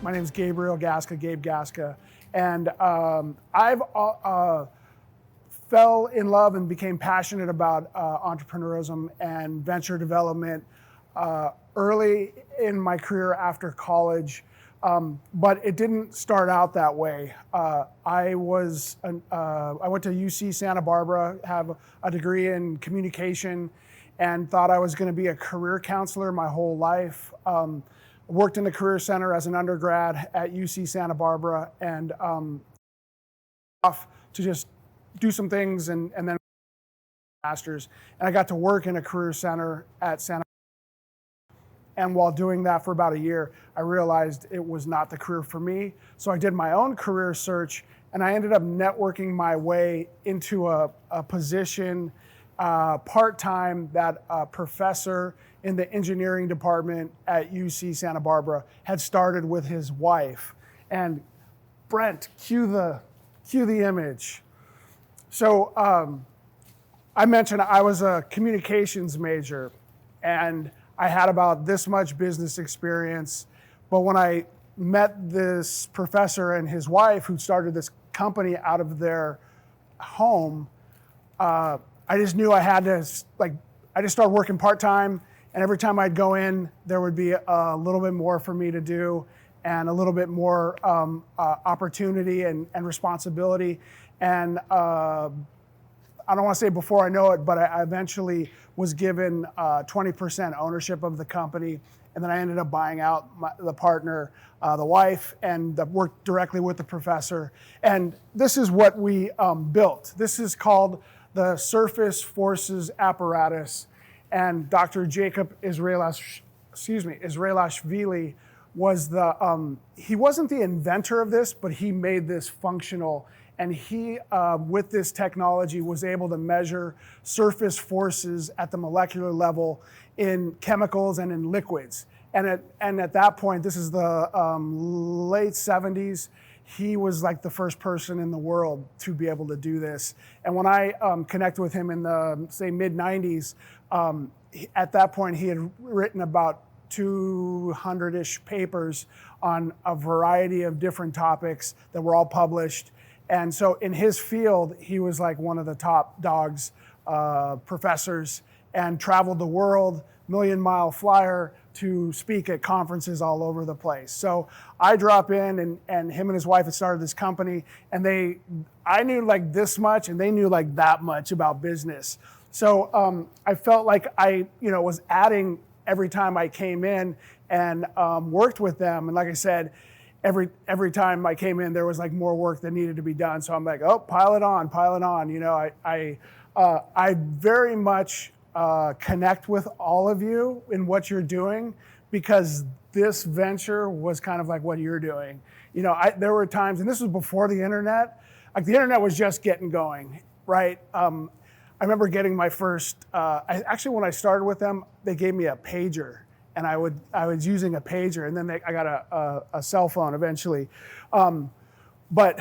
My name is Gabriel Gasca, Gabe Gasca, and I've fell in love and became passionate about entrepreneurship and venture development early in my career after college, but it didn't start out that way. I went to UC Santa Barbara, have a degree in communication, and thought I was going to be a career counselor my whole life. Worked in the Career Center as an undergrad at UC Santa Barbara, and off to just do some things, and then master's. And I got to work in a career center at Santa Barbara. And while doing that for about a year, I realized it was not the career for me. So I did my own career search, and I ended up networking my way into a position part-time that a professor in the engineering department at UC Santa Barbara had started with his wife. And Brent, cue the image. So I mentioned I was a communications major, and I had about this much business experience. But when I met this professor and his wife, who started this company out of their home, I just knew I had to, I just started working part-time, and every time I'd go in, there would be a little bit more for me to do and a little bit more opportunity and responsibility. And I don't want to say before I know it, but I eventually was given 20% ownership of the company. And then I ended up buying out the partner, the wife, and worked directly with the professor. And this is what we built. This is called the Surface Forces Apparatus. And Dr. Jacob Israelashvili was he wasn't the inventor of this, but he made this functional. And he, with this technology, was able to measure surface forces at the molecular level in chemicals and in liquids. And at that point, this is the late 70s, he was like the first person in the world to be able to do this. And when I connected with him in the, say, mid-90s, at that point, he had written about 200-ish papers on a variety of different topics that were all published. And so in his field, he was like one of the top dogs, professors, and traveled the world, million-mile flyer, to speak at conferences all over the place. So I drop in, and him and his wife had started this company, and I knew like this much, and they knew like that much about business. So I felt like I was adding every time I came in and worked with them. And like I said, every time I came in, there was like more work that needed to be done. So I'm like, oh, pile it on. I very much connect with all of you in what you're doing, because this venture was kind of like what you're doing. There were times, and this was before the internet, like the internet was just getting going, right? I remember getting my first, actually when I started with them, they gave me a pager, and I was using a pager, and then I got a cell phone eventually. But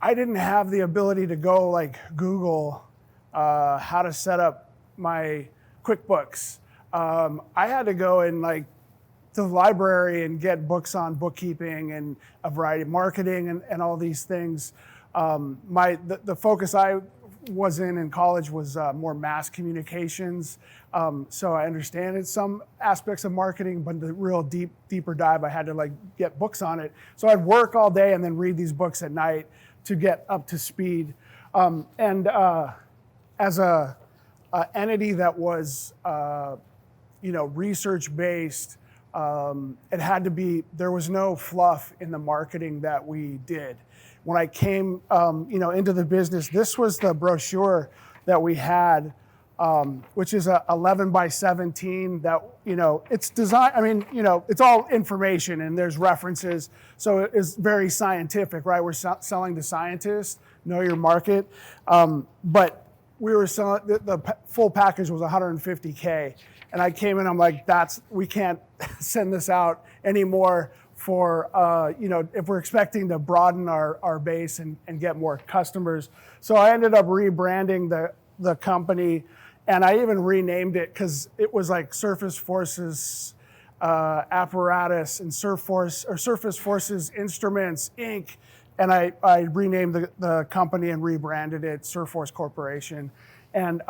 I didn't have the ability to go like Google how to set up my QuickBooks. I had to go and to the library and get books on bookkeeping and a variety of marketing and all these things. The focus I was in college was more mass communications. So I understand some aspects of marketing, but the real deeper dive, I had to get books on it. So I'd work all day and then read these books at night to get up to speed. As a entity that was, research-based, it had to be, there was no fluff in the marketing that we did. When I came, into the business, this was the brochure that we had, which is a 11 by 17 that, it's designed, it's all information and there's references. So it's very scientific, right? We're selling to scientists, know your market. But we were selling, the full package was $150K. And I came in, I'm like, we can't send this out anymore for, if we're expecting to broaden our base and get more customers. So I ended up rebranding the company, and I even renamed it because it was like Surface Forces apparatus and surface forces instruments, Inc. And I renamed the company and rebranded it Surforce Corporation. And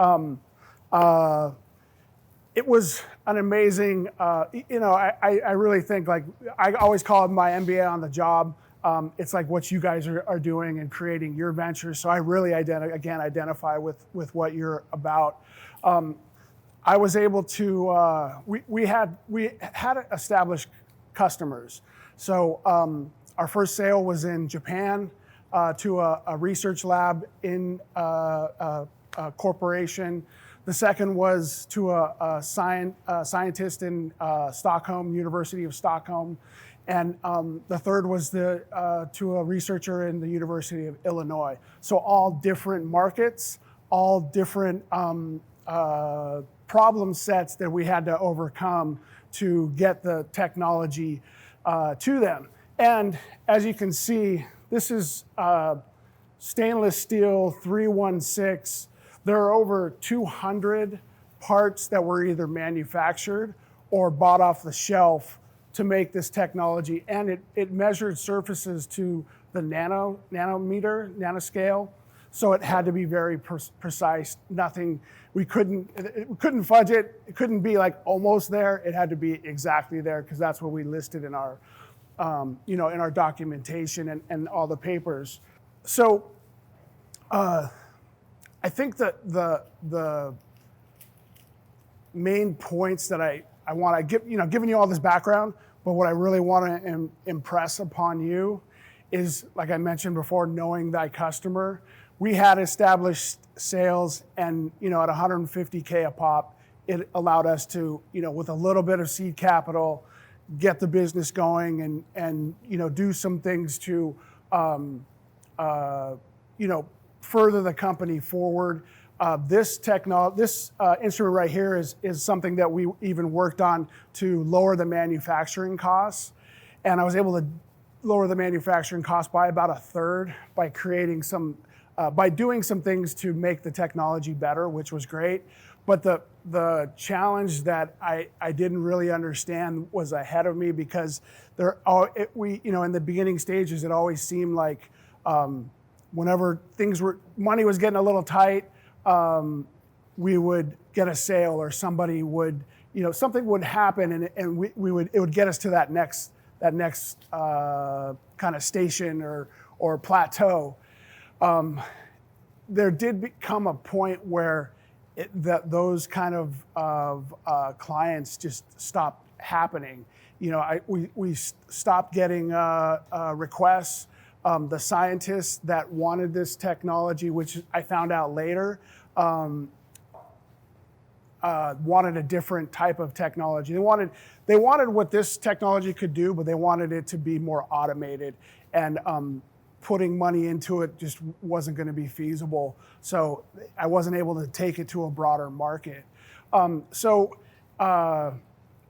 it was an amazing, I really think, like, I always call it my MBA on the job. It's like what you guys are doing and creating your ventures. So I really identify with what you're about. I was able to, we had established customers. So our first sale was in Japan to a research lab in a corporation. The second was to a scientist in Stockholm, University of Stockholm. And the third was to a researcher in the University of Illinois. So all different markets, all different problem sets that we had to overcome to get the technology to them. And as you can see, this is stainless steel 316. There are over 200 parts that were either manufactured or bought off the shelf to make this technology. And it measured surfaces to the nanoscale. So it had to be very precise. Nothing, we couldn't fudge it. It couldn't be like almost there. It had to be exactly there, because that's what we listed in our, in our documentation and all the papers. So I think that the main points that I want to give, giving you all this background, but what I really want to impress upon you is, like I mentioned before, knowing thy customer. We had established sales, and at $150K a pop, it allowed us to, with a little bit of seed capital, get the business going and do some things to, further the company forward. This instrument right here is something that we even worked on to lower the manufacturing costs. And I was able to lower the manufacturing cost by about a third by creating by doing some things to make the technology better, which was great. But the challenge that I didn't really understand was ahead of me, because in the beginning stages, it always seemed like whenever money was getting a little tight, we would get a sale, or somebody would, something would happen, and it would get us to that next kind of station or plateau. There did become a point where those kind of clients just stopped happening. We stopped getting requests. The scientists that wanted this technology, which I found out later, wanted a different type of technology. They wanted what this technology could do, but they wanted it to be more automated, and putting money into it just wasn't going to be feasible. So I wasn't able to take it to a broader market.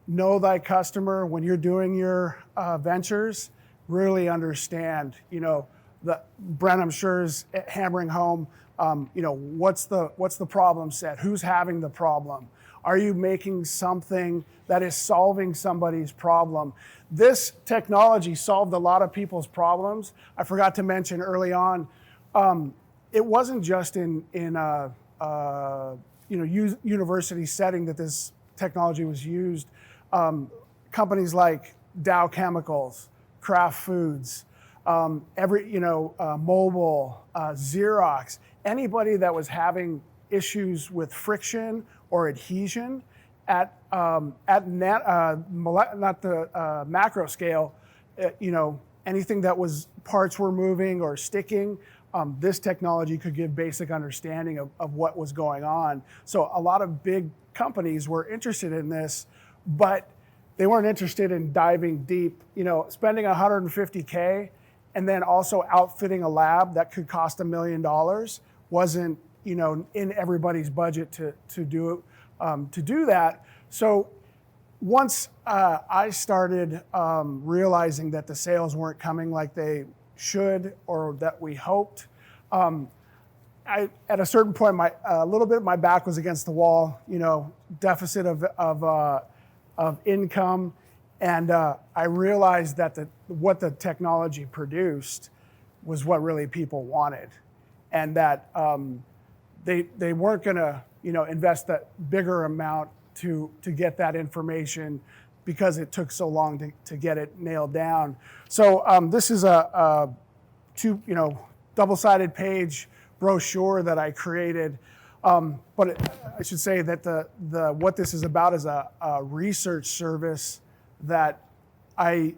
Know thy customer when you're doing your ventures. Really understand, Brent, I'm sure, is hammering home, what's the problem set? Who's having the problem? Are you making something that is solving somebody's problem? This technology solved a lot of people's problems. I forgot to mention early on, it wasn't just in a university setting that this technology was used. Companies like Dow Chemicals, Kraft Foods, Mobile, Xerox, anybody that was having issues with friction or adhesion at not the macro scale, anything that was parts were moving or sticking, this technology could give basic understanding of what was going on. So a lot of big companies were interested in this, but they weren't interested in diving deep, spending $150K and then also outfitting a lab that could cost $1 million wasn't, in everybody's budget to do that. So once I started realizing that the sales weren't coming like they should or that we hoped, at a certain point, a little bit my back was against the wall, deficit of income, And I realized that what the technology produced was what really people wanted, and that they weren't going to invest that bigger amount to get that information because it took so long to get it nailed down. So this is a double-sided page brochure that I created. But I should say that what this is about is a research service that I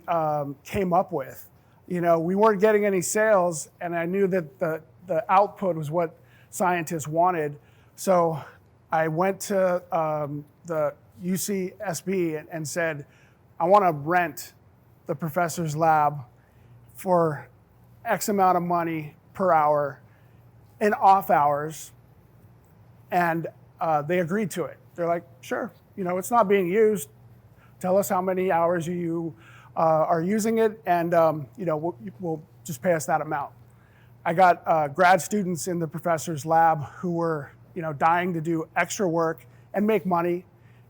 came up with. We weren't getting any sales, and I knew that the output was what scientists wanted. So I went to the UCSB and said, I want to rent the professor's lab for X amount of money per hour in off hours. And they agreed to it. They're like, sure, it's not being used. Tell us how many hours you are using it, and we'll just pay us that amount. I got grad students in the professor's lab who were dying to do extra work and make money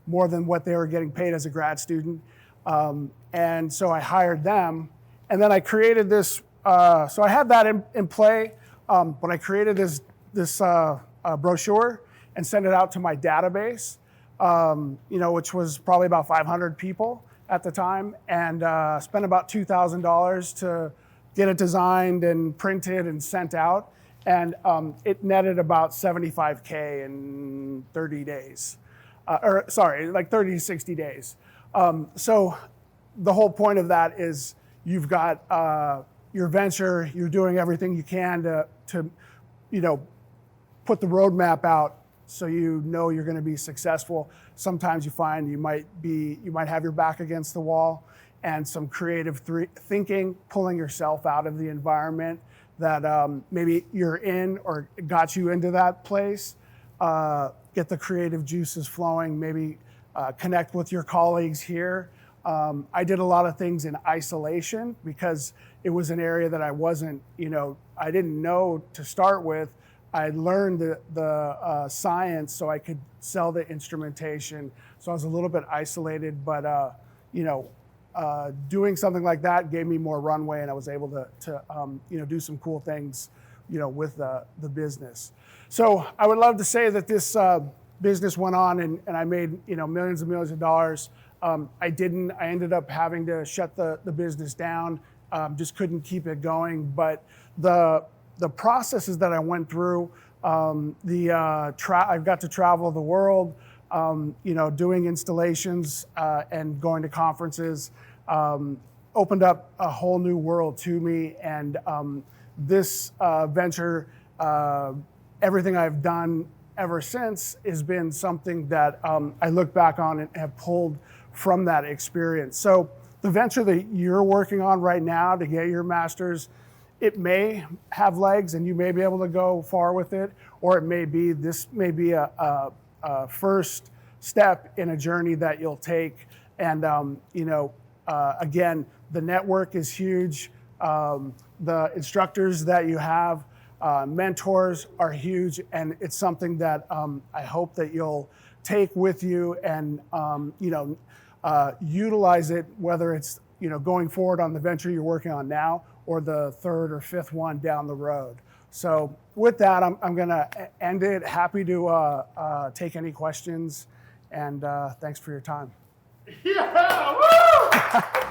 more than what they were getting paid as a grad student. And so I hired them, and then I created this. So I had that in play, but I created this brochure and sent it out to my database, which was probably about 500 people at the time, and spent about $2,000 to get it designed and printed and sent out. And it netted about $75K in 30 days. 30 to 60 days. So the whole point of that is you've got your venture, you're doing everything you can to put the roadmap out so you're going to be successful. Sometimes you find you might have your back against the wall, and some creative thinking, pulling yourself out of the environment that maybe you're in or got you into that place. Get the creative juices flowing, maybe connect with your colleagues here. I did a lot of things in isolation because it was an area that I didn't know to start with. I learned the science so I could sell the instrumentation. So I was a little bit isolated, but doing something like that gave me more runway, and I was able to do some cool things, with the business. So I would love to say that this business went on and I made millions and millions of dollars. I didn't. I ended up having to shut the business down. Just couldn't keep it going. But the processes that I went through, I got to travel the world, doing installations and going to conferences, opened up a whole new world to me. And this venture, everything I've done ever since has been something that I look back on and have pulled from that experience. So the venture that you're working on right now to get your master's, it may have legs and you may be able to go far with it, or this may be a first step in a journey that you'll take. And again, the network is huge. The instructors that you have, mentors are huge, and it's something that I hope that you'll take with you and utilize it, whether it's going forward on the venture you're working on now or the third or fifth one down the road. So with that, I'm going to end it. Happy to take any questions, and thanks for your time. Yeah! Woo!